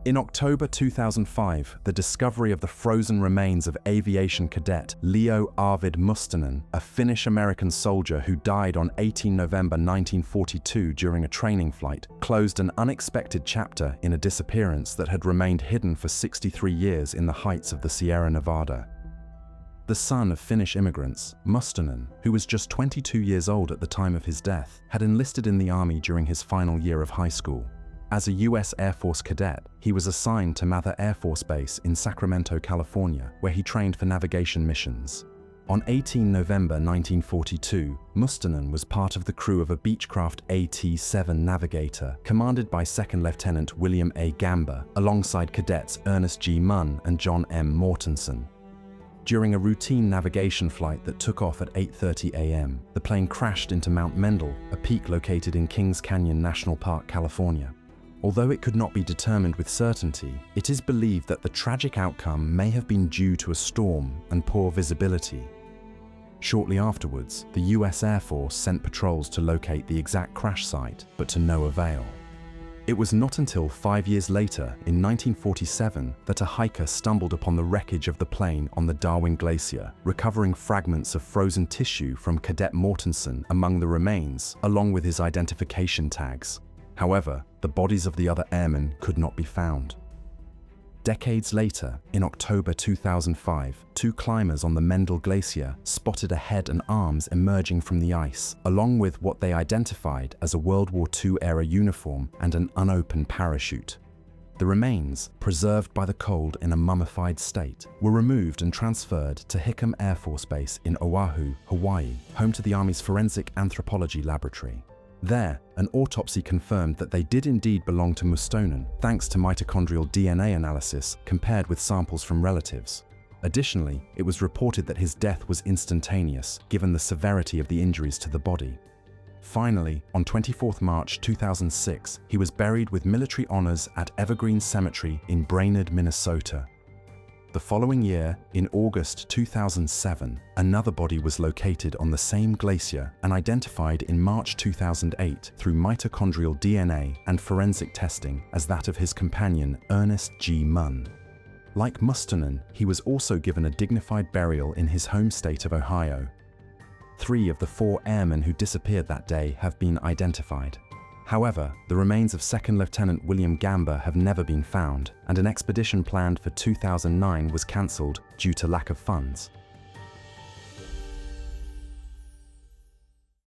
In October 2005, the discovery of the frozen remains of aviation cadet Leo Arvid Mustonen, a Finnish-American soldier who died on 18 November 1942 during a training flight, closed an unexpected chapter in a disappearance that had remained hidden for 63 years in the heights of the Sierra Nevada. The son of Finnish immigrants, Mustonen, who was just 22 years old at the time of his death, had enlisted in the army during his final year of high school. As a U.S. Air Force cadet, he was assigned to Mather Air Force Base in Sacramento, California, where he trained for navigation missions. On 18 November 1942, Mustonen was part of the crew of a Beechcraft AT-7 Navigator, commanded by Second Lieutenant William A. Gamba, alongside cadets Ernest G. Munn and John M. Mortensen. During a routine navigation flight that took off at 8:30 a.m., the plane crashed into Mount Mendel, a peak located in Kings Canyon National Park, California. Although it could not be determined with certainty, it is believed that the tragic outcome may have been due to a storm and poor visibility. Shortly afterwards, the U.S. Air Force sent patrols to locate the exact crash site, but to no avail. It was not until 5 years later, in 1947, that a hiker stumbled upon the wreckage of the plane on the Darwin Glacier, recovering fragments of frozen tissue from Cadet Mortensen among the remains, along with his identification tags. However, the bodies of the other airmen could not be found. Decades later, in October 2005, two climbers on the Mendel Glacier spotted a head and arms emerging from the ice, along with what they identified as a World War II-era uniform and an unopened parachute. The remains, preserved by the cold in a mummified state, were removed and transferred to Hickam Air Force Base in Oahu, Hawaii, home to the Army's Forensic Anthropology Laboratory. There, an autopsy confirmed that they did indeed belong to Mustonen, thanks to mitochondrial DNA analysis compared with samples from relatives. Additionally, it was reported that his death was instantaneous, given the severity of the injuries to the body. Finally, on 24 March 2006, he was buried with military honors at Evergreen Cemetery in Brainerd, Minnesota. The following year, in August 2007, another body was located on the same glacier and identified in March 2008 through mitochondrial DNA and forensic testing as that of his companion Ernest G. Munn. Like Mustonen, he was also given a dignified burial in his home state of Ohio. 3 of the 4 airmen who disappeared that day have been identified. However, the remains of Second Lieutenant William Gamba have never been found, and an expedition planned for 2009 was cancelled due to lack of funds.